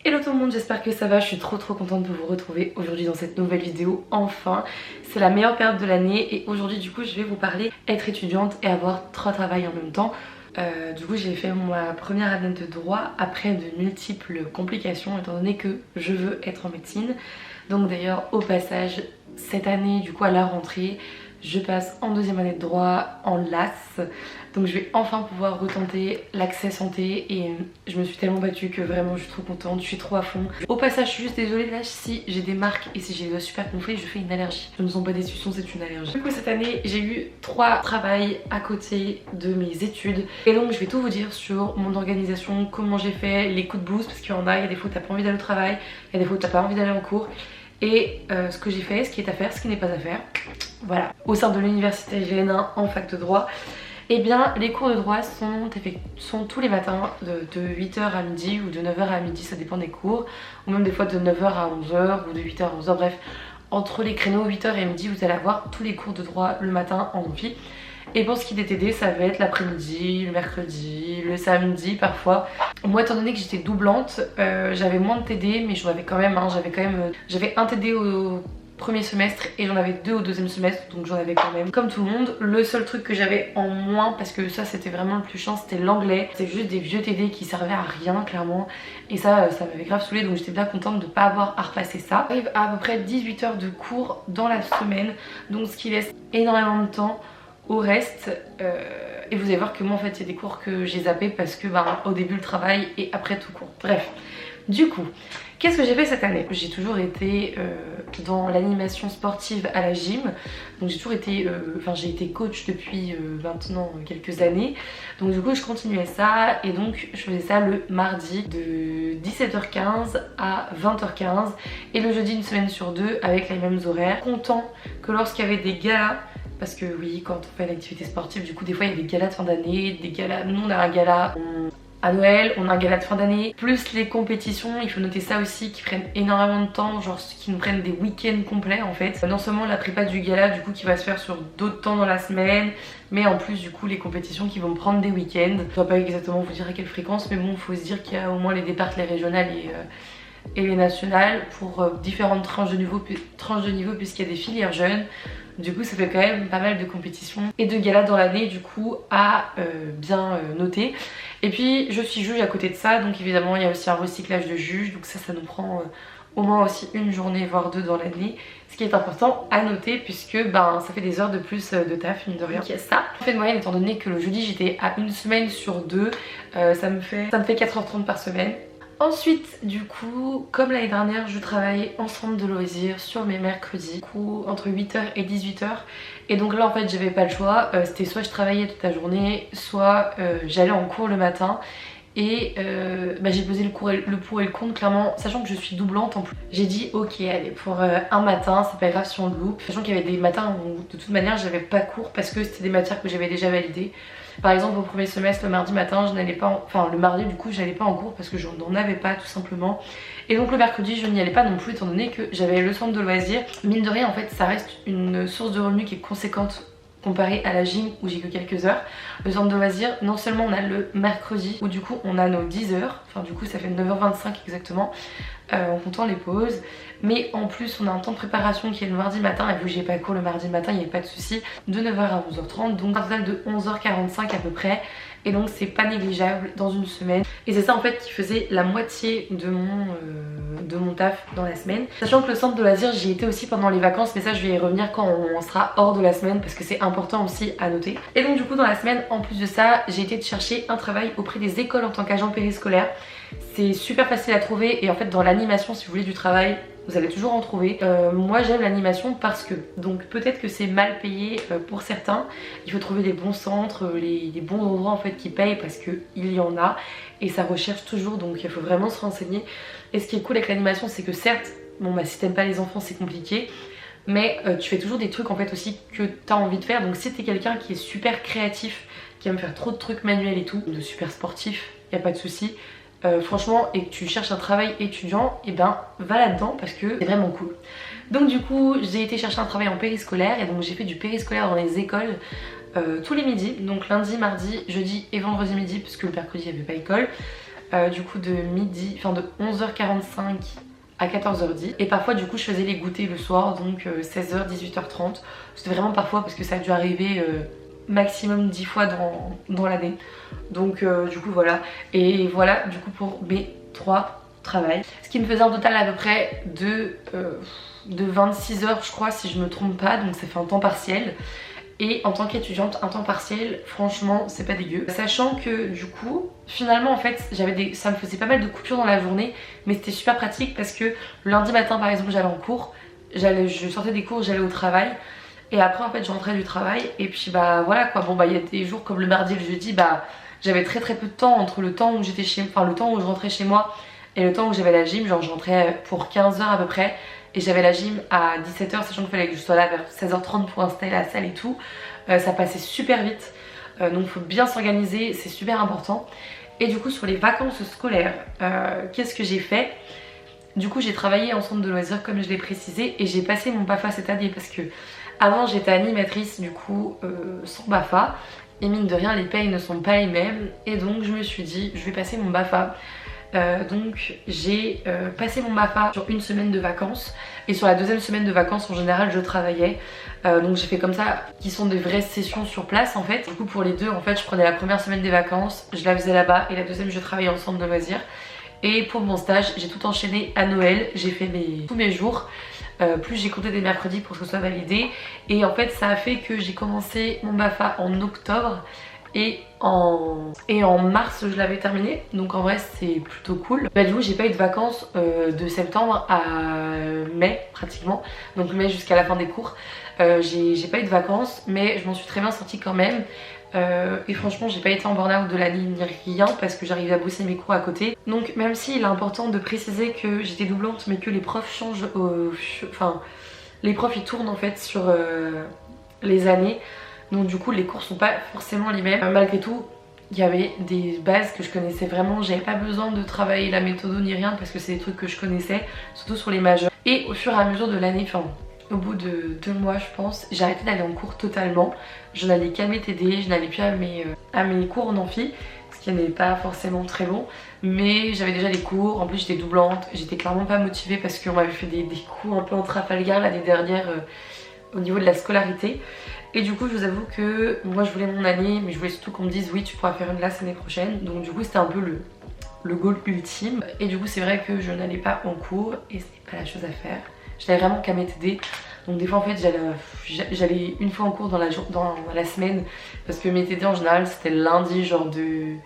Hello tout le monde, j'espère que ça va, je suis trop contente de vous retrouver aujourd'hui dans cette nouvelle vidéo, enfin. C'est la meilleure période de l'année et aujourd'hui du coup je vais vous parler être étudiante et avoir 3 travails en même temps. Du coup j'ai fait ma première année de droit après de multiples complications étant donné que je veux être en médecine. Donc d'ailleurs au passage cette année du coup à la rentrée je passe en deuxième année de droit en LAS. Donc je vais enfin pouvoir retenter l'accès santé et je me suis tellement battue que vraiment je suis trop contente, je suis trop à fond. Au passage je suis juste désolée là si j'ai des marques et si j'ai les doigts super gonflés, je fais une allergie. Ce ne sont pas des suçons, c'est une allergie. Du coup cette année j'ai eu 3 travails à côté de mes études et donc je vais tout vous dire sur mon organisation, comment j'ai fait, les coups de boost parce qu'il y en a, il y a des fois où t'as pas envie d'aller au travail, il y a des fois où t'as pas envie d'aller en cours. Et ce que j'ai fait, ce qui est à faire, ce qui n'est pas à faire. Voilà, au sein de l'université GN1 en fac de droit. Eh bien les cours de droit sont tous les matins de 8h à midi ou de 9h à midi, ça dépend des cours. Ou même des fois de 9h à 11h ou de 8h à 11h, bref. Entre les créneaux 8h et midi, vous allez avoir tous les cours de droit le matin en amphi. Et pour ce qui est des TD, ça va être l'après-midi, le mercredi, le samedi parfois. Moi étant donné que j'étais doublante, j'avais moins de TD mais j'en avais quand même, j'avais un TD au premier semestre et j'en avais 2 au deuxième semestre, donc j'en avais quand même comme tout le monde. Le seul truc que j'avais en moins, parce que ça c'était vraiment le plus chiant, c'était l'anglais. C'est juste des vieux TD qui servaient à rien clairement et ça m'avait grave saoulée, donc j'étais bien contente de pas avoir à repasser ça. J'arrive à peu près 18 heures de cours dans la semaine, donc ce qui laisse énormément de temps au reste. Et vous allez voir que moi en fait il y a des cours que j'ai zappé parce que au début le travail et après tout court. Bref, du coup qu'est-ce que j'ai fait cette année? J'ai toujours été dans l'animation sportive à la gym. Donc j'ai toujours été, j'ai été coach depuis maintenant quelques années. Donc du coup je continuais ça et donc je faisais ça le mardi de 17h15 à 20h15 et le jeudi une semaine sur 2 avec les mêmes horaires. Content que lorsqu'il y avait des galas, parce que oui, quand on fait l'activité sportive, du coup des fois il y a des galas de fin d'année, des galas, nous on a un gala à Noël, on a un gala de fin d'année, plus les compétitions, il faut noter ça aussi, qui prennent énormément de temps, genre qui nous prennent des week-ends complets en fait. Non seulement la prépa du gala du coup qui va se faire sur d'autres temps dans la semaine, mais en plus du coup les compétitions qui vont prendre des week-ends. Je ne dois pas exactement vous dire à quelle fréquence, mais bon, il faut se dire qu'il y a au moins les départs, les régionales et les nationales pour différentes tranches de niveau puisqu'il y a des filières jeunes. Du coup ça fait quand même pas mal de compétitions et de galas dans l'année du coup à bien noter. Et puis je suis juge à côté de ça, donc évidemment il y a aussi un recyclage de juges, donc ça nous prend au moins aussi une journée voire 2 dans l'année. Ce qui est important à noter puisque ça fait des heures de plus de taf, mine de rien. Donc il y a ça. En fait de moyenne, étant donné que le jeudi j'étais à une semaine sur 2, ça me fait 4h30 par semaine. Ensuite du coup, comme l'année dernière, je travaille en centre de loisirs sur mes mercredis, du coup entre 8h et 18h. Et donc là en fait j'avais pas le choix, c'était soit je travaillais toute la journée, soit j'allais en cours le matin. Et j'ai pesé le pour et le contre clairement, sachant que je suis doublante en plus. J'ai dit ok allez pour un matin, c'est pas grave si on le loupe. Sachant qu'il y avait des matins où de toute manière j'avais pas cours parce que c'était des matières que j'avais déjà validées. Par exemple au premier semestre le mardi matin je n'allais pas le mardi du coup j'allais pas en cours parce que je n'en avais pas tout simplement. Et donc le mercredi je n'y allais pas non plus étant donné que j'avais le centre de loisirs. Mine de rien en fait ça reste une source de revenus qui est conséquente comparé à la gym où j'ai que quelques heures. Le centre de loisirs, non seulement on a le mercredi où du coup on a nos 10 heures, enfin du coup ça fait 9h25 exactement en comptant les pauses, mais en plus on a un temps de préparation qui est le mardi matin et vu que j'ai pas cours le mardi matin il n'y a pas de souci, de 9h à 11h30, donc un total de 11h45 à peu près. Et donc c'est pas négligeable dans une semaine. Et c'est ça en fait qui faisait la moitié de mon taf dans la semaine. Sachant que le centre de loisirs j'y étais aussi pendant les vacances, mais ça je vais y revenir quand on sera hors de la semaine parce que c'est important aussi à noter. Et donc du coup dans la semaine, en plus de ça, j'ai été chercher un travail auprès des écoles en tant qu'agent périscolaire. C'est super facile à trouver et en fait dans l'animation si vous voulez du travail, vous allez toujours en trouver. Moi j'aime l'animation parce que, donc peut-être que c'est mal payé pour certains, il faut trouver les bons centres, les bons endroits en fait qui payent parce qu'il y en a et ça recherche toujours, donc il faut vraiment se renseigner. Et ce qui est cool avec l'animation c'est que certes, si t'aimes pas les enfants c'est compliqué, mais tu fais toujours des trucs en fait aussi que t'as envie de faire. Donc si t'es quelqu'un qui est super créatif, qui aime faire trop de trucs manuels et tout, de super sportif, y a pas de souci. Franchement, et que tu cherches un travail étudiant, et va là-dedans parce que c'est vraiment cool. Donc du coup j'ai été chercher un travail en périscolaire et donc j'ai fait du périscolaire dans les écoles tous les midis, donc lundi, mardi, jeudi et vendredi midi parce que le mercredi il n'y avait pas école. du coup de midi, enfin de 11h45 à 14h10. Et parfois du coup je faisais les goûters le soir, donc 16h, 18h30. C'était vraiment parfois parce que ça a dû arriver maximum 10 fois dans l'année. Donc du coup voilà. Et voilà du coup pour mes 3 travail. Ce qui me faisait un total à peu près de 26 heures je crois si je me trompe pas, donc ça fait un temps partiel. Et en tant qu'étudiante, un temps partiel, franchement c'est pas dégueu. Sachant que du coup, finalement en fait, ça me faisait pas mal de coupures dans la journée, mais c'était super pratique parce que le lundi matin par exemple j'allais en cours, je sortais des cours, j'allais au travail. Et après en fait je rentrais du travail et puis bah voilà quoi, bon bah il y a des jours comme le mardi et le jeudi, bah j'avais très peu de temps entre le temps où le temps où je rentrais chez moi et le temps où j'avais la gym. Genre je rentrais pour 15h à peu près et j'avais la gym à 17h, sachant qu'il fallait que je sois là vers 16h30 pour installer la salle et tout. Ça passait super vite, donc faut bien s'organiser, c'est super important. Et du coup sur les vacances scolaires, qu'est-ce que j'ai fait? Du coup j'ai travaillé en centre de loisirs comme je l'ai précisé et j'ai passé mon BAFA cette année parce que avant j'étais animatrice du coup sans BAFA et mine de rien les payes ne sont pas les mêmes et donc je me suis dit je vais passer mon BAFA. Donc j'ai passé mon BAFA sur une semaine de vacances et sur la deuxième semaine de vacances en général je travaillais. Donc j'ai fait comme ça, qui sont des vraies sessions sur place en fait. Du coup pour les deux en fait je prenais la première semaine des vacances, je la faisais là-bas et la deuxième je travaillais en centre de loisirs. Et pour mon stage j'ai tout enchaîné à Noël, j'ai fait tous mes jours. Plus j'ai compté des mercredis pour que ce soit validé. Et en fait ça a fait que j'ai commencé mon BAFA en octobre. Et en mars je l'avais terminé, donc en vrai c'est plutôt cool. Bah du coup j'ai pas eu de vacances de septembre à mai pratiquement, donc mai jusqu'à la fin des cours. J'ai pas eu de vacances mais je m'en suis très bien sortie quand même. Et franchement j'ai pas été en burn-out de l'année ni rien parce que j'arrivais à bosser mes cours à côté. Donc même s'il est important de préciser que j'étais doublante mais que les profs changent, enfin les profs ils tournent en fait sur les années. Donc du coup les cours sont pas forcément les mêmes. Malgré tout il y avait des bases que je connaissais vraiment. J'avais pas besoin de travailler la méthode ni rien parce que c'est des trucs que je connaissais, surtout sur les majeurs. Et au fur et à mesure de l'année, enfin au bout de 2 mois je pense, j'ai arrêté d'aller en cours totalement. Je n'allais qu'à mes TD, je n'allais plus à mes cours en amphi, ce qui n'est pas forcément très long. Mais j'avais déjà les cours, en plus j'étais doublante, j'étais clairement pas motivée parce qu'on m'avait fait des coups un peu en Trafalgar l'année dernière au niveau de la scolarité. Et du coup je vous avoue que moi je voulais mon année, mais je voulais surtout qu'on me dise oui tu pourras faire une LAS l'année prochaine. Donc du coup c'était un peu le goal ultime. Et du coup c'est vrai que je n'allais pas en cours et ce n'est pas la chose à faire. Je n'allais vraiment qu'à mes TD. Donc des fois en fait j'allais une fois en cours dans la semaine parce que mes TD en général c'était le lundi genre de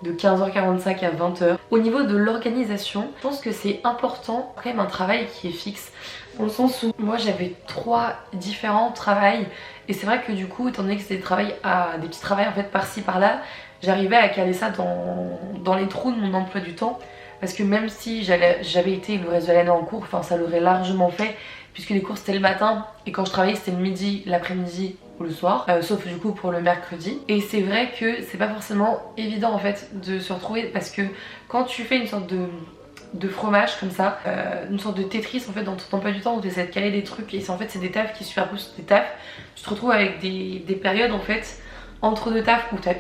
15h45 à 20h. Au niveau de l'organisation, je pense que c'est important quand même un travail qui est fixe. Dans le sens où moi j'avais 3 différents travails et c'est vrai que du coup étant donné que c'était des petits travails en fait par-ci par-là, j'arrivais à caler ça dans les trous de mon emploi du temps. Parce que même si j'avais été le reste de l'année en cours, enfin ça l'aurait largement fait puisque les cours c'était le matin et quand je travaillais c'était le midi, l'après-midi ou le soir, sauf du coup pour le mercredi. Et c'est vrai que c'est pas forcément évident en fait de se retrouver parce que quand tu fais une sorte de fromage comme ça, une sorte de Tetris en fait dans ton emploi du temps où tu essaies de caler des trucs et en fait c'est des tafs qui superposent des tafs, tu te retrouves avec des périodes en fait entre deux tafs où t'as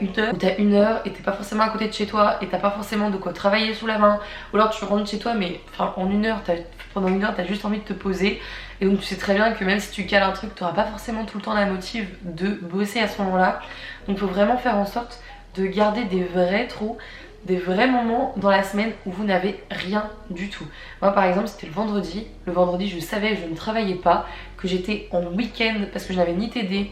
une heure et t'es pas forcément à côté de chez toi et t'as pas forcément de quoi travailler sous la main, ou alors tu rentres chez toi mais enfin pendant une heure t'as juste envie de te poser et donc tu sais très bien que même si tu cales un truc t'auras pas forcément tout le temps la motive de bosser à ce moment là. Donc faut vraiment faire en sorte de garder des vrais trous, des vrais moments dans la semaine où vous n'avez rien du tout. Moi par exemple c'était le vendredi je savais que je ne travaillais pas, que j'étais en week-end parce que je n'avais ni TD.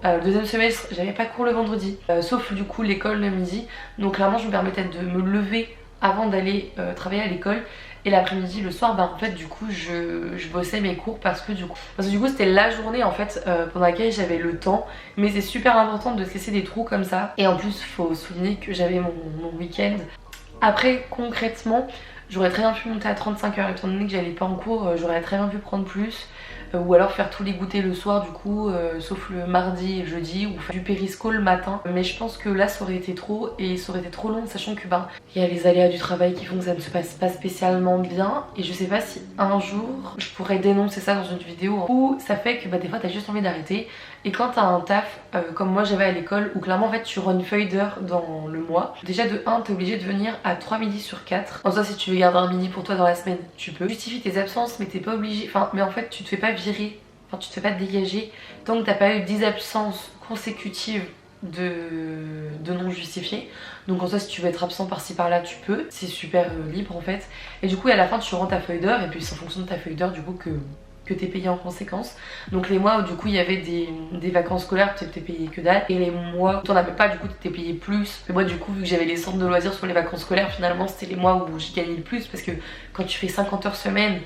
Le deuxième semestre j'avais pas cours le vendredi, sauf du coup l'école le midi, donc clairement je me permettais de me lever avant d'aller travailler à l'école, et l'après-midi le soir bah en fait du coup je bossais mes cours parce que du coup c'était la journée en fait pendant laquelle j'avais le temps. Mais c'est super important de se laisser des trous comme ça, et en plus faut souligner que j'avais mon week-end. Après concrètement j'aurais très bien pu monter à 35 heures étant donné que j'allais pas en cours, j'aurais très bien pu prendre plus. ou alors faire tous les goûters le soir du coup, sauf le mardi et le jeudi, ou faire du périsco le matin. Mais je pense que là ça aurait été trop et ça aurait été trop long, sachant que ben il y a les aléas du travail qui font que ça ne se passe pas spécialement bien. Et je sais pas si un jour je pourrais dénoncer ça dans une vidéo, où ça fait que bah, des fois t'as juste envie d'arrêter. Et quand t'as un taf comme moi j'avais à l'école, où clairement en fait tu auras une feuille d'heure dans le mois, déjà de 1 t'es obligé de venir à 3 midis sur 4. En soi si tu veux garder un midi pour toi dans la semaine tu peux. Justifie tes absences mais t'es pas obligé, enfin mais en fait tu te fais pas virer, enfin tu te fais pas dégager tant que t'as pas eu 10 absences consécutives de non justifiées. Donc en soi si tu veux être absent par-ci par-là tu peux, c'est super libre en fait. Et du coup à la fin tu rends ta feuille d'heure et puis c'est en fonction de ta feuille d'heure du coup que t'es payé en conséquence. Donc les mois où du coup il y avait des vacances scolaires, tu t'es payé que dalle. Et les mois où t'en avais pas, du coup t'étais payé plus. Et moi du coup vu que j'avais les centres de loisirs sur les vacances scolaires, finalement c'était les mois où j'ai gagné le plus. Parce que quand tu fais 50 heures semaine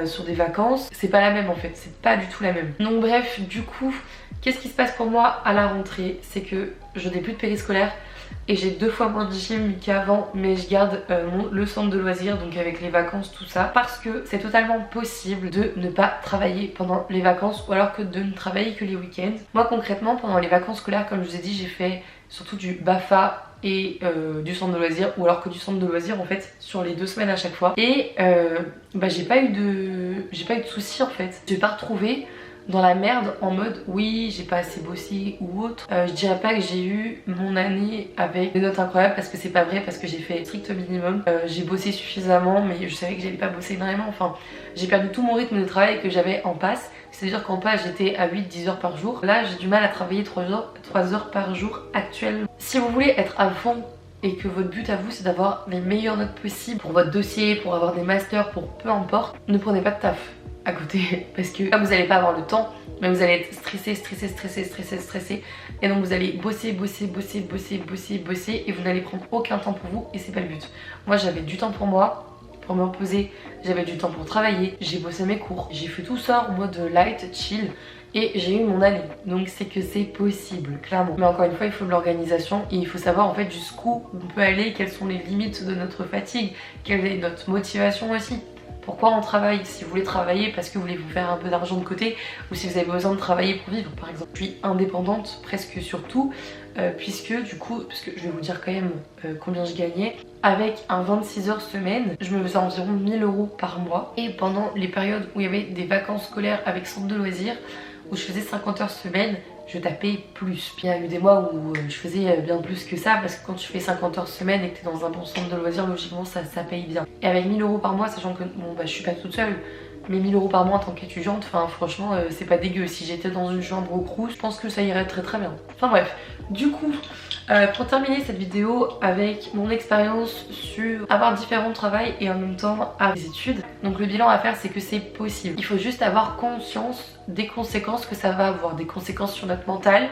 sur des vacances, c'est pas la même en fait, c'est pas du tout la même. Donc bref, du coup, qu'est-ce qui se passe pour moi à la rentrée? C'est que je n'ai plus de périscolaire et j'ai 2 fois moins de gym qu'avant, mais je garde le centre de loisirs, donc avec les vacances tout ça, parce que c'est totalement possible de ne pas travailler pendant les vacances, ou alors que de ne travailler que les week-ends. Moi concrètement pendant les vacances scolaires, comme je vous ai dit, j'ai fait surtout du BAFA et du centre de loisirs, ou alors que du centre de loisirs en fait sur les 2 semaines à chaque fois. Et bah j'ai pas eu de soucis en fait. J'ai pas retrouvé dans la merde en mode oui j'ai pas assez bossé ou autre. Je dirais pas que j'ai eu mon année avec des notes incroyables, parce que c'est pas vrai, parce que j'ai fait strict minimum. J'ai bossé suffisamment mais je savais que j'allais pas bosser énormément. Enfin j'ai perdu tout mon rythme de travail que j'avais en passe. C'est à dire qu'en passe j'étais à 8-10 heures par jour. Là j'ai du mal à travailler 3 heures par jour actuellement. Si vous voulez être à fond et que votre but à vous c'est d'avoir les meilleures notes possibles pour votre dossier, pour avoir des masters, pour peu importe, ne prenez pas de taf à côté, parce que comme vous n'allez pas avoir le temps, mais vous allez être stressé et donc vous allez bosser et vous n'allez prendre aucun temps pour vous, et c'est pas le but. Moi j'avais du temps pour moi, pour me reposer, j'avais du temps pour travailler, j'ai bossé mes cours, j'ai fait tout ça en mode light, chill, et j'ai eu mon année. Donc c'est que c'est possible, clairement. Mais encore une fois il faut de l'organisation et il faut savoir en fait jusqu'où on peut aller, quelles sont les limites de notre fatigue, quelle est notre motivation aussi. Pourquoi on travaille? Si vous voulez travailler parce que vous voulez vous faire un peu d'argent de côté, ou si vous avez besoin de travailler pour vivre par exemple. Je suis indépendante presque sur tout, puisque du coup, parce que je vais vous dire quand même combien je gagnais. Avec un 26 heures semaine, je me faisais environ 1000 € par mois. Et pendant les périodes où il y avait des vacances scolaires avec centre de loisirs, où je faisais 50 heures semaine, je tapais plus. Puis il y a eu des mois où je faisais bien plus que ça, parce que quand tu fais 50 heures semaine et que tu es dans un bon centre de loisirs, logiquement ça paye bien. Et avec 1000 € par mois, sachant que bon bah je suis pas toute seule, mais 1000 € par mois en tant qu'étudiante, enfin franchement c'est pas dégueu. Si j'étais dans une chambre au Crous, je pense que ça irait très bien. Enfin bref, du coup pour terminer cette vidéo avec mon expérience sur avoir différents travails et en même temps avoir des études. Donc le bilan à faire c'est que c'est possible. Il faut juste avoir conscience des conséquences que ça va avoir. Des conséquences sur notre mental,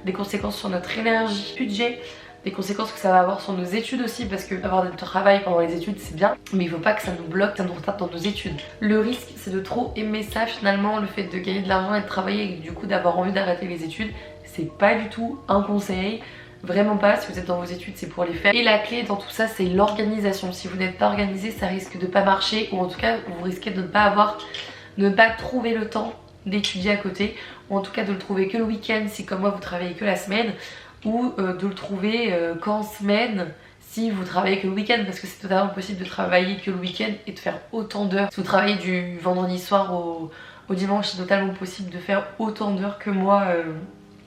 des conséquences sur notre énergie, budget, des conséquences que ça va avoir sur nos études aussi, parce que avoir du travail pendant les études c'est bien, mais il faut pas que ça nous bloque, ça nous retarde dans nos études. Le risque c'est de trop aimer ça finalement, le fait de gagner de l'argent et de travailler et du coup d'avoir envie d'arrêter les études. C'est pas du tout un conseil. Vraiment pas, si vous êtes dans vos études c'est pour les faire. Et la clé dans tout ça c'est l'organisation. Si vous n'êtes pas organisé ça risque de pas marcher, ou en tout cas vous risquez de ne pas trouver le temps d'étudier à côté, ou en tout cas de le trouver que le week-end si comme moi vous travaillez que la semaine, ou de le trouver qu'en semaine si vous travaillez que le week-end, parce que c'est totalement possible de travailler que le week-end et de faire autant d'heures. Si vous travaillez du vendredi soir au dimanche, c'est totalement possible de faire autant d'heures que moi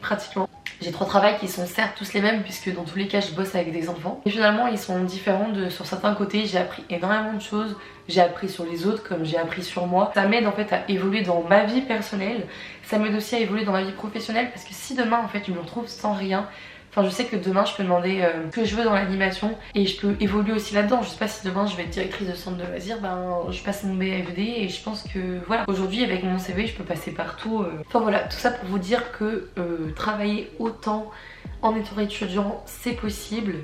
pratiquement. J'ai 3 travails qui sont certes tous les mêmes, puisque dans tous les cas je bosse avec des enfants. Et finalement ils sont différents sur certains côtés. J'ai appris énormément de choses. J'ai appris sur les autres comme j'ai appris sur moi. Ça m'aide en fait à évoluer dans ma vie personnelle. Ça m'aide aussi à évoluer dans ma vie professionnelle, parce que si demain en fait je me retrouve sans rien, enfin je sais que demain je peux demander ce que je veux dans l'animation et je peux évoluer aussi là-dedans. Je sais pas si demain je vais être directrice de centre de loisirs, ben je passe mon BFD et je pense que voilà. Aujourd'hui avec mon CV je peux passer partout. Enfin voilà, tout ça pour vous dire que travailler autant en étant étudiant c'est possible.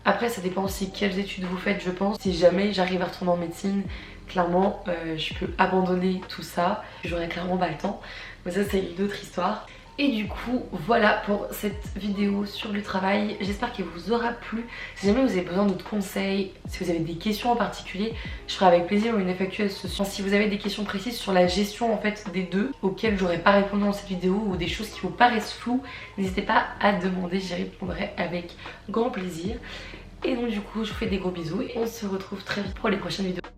Après ça dépend aussi quelles études vous faites je pense. Si jamais j'arrive à retourner en médecine, clairement je peux abandonner tout ça. J'aurais clairement pas le temps. Mais ça c'est une autre histoire. Et du coup voilà pour cette vidéo sur le travail, j'espère qu'elle vous aura plu. Si jamais vous avez besoin d'autres conseils, si vous avez des questions en particulier, je ferai avec plaisir une FAQ ce soir. Si vous avez des questions précises sur la gestion en fait des deux auxquelles j'aurais pas répondu dans cette vidéo ou des choses qui vous paraissent floues, n'hésitez pas à demander, j'y répondrai avec grand plaisir. Et donc du coup je vous fais des gros bisous et on se retrouve très vite pour les prochaines vidéos.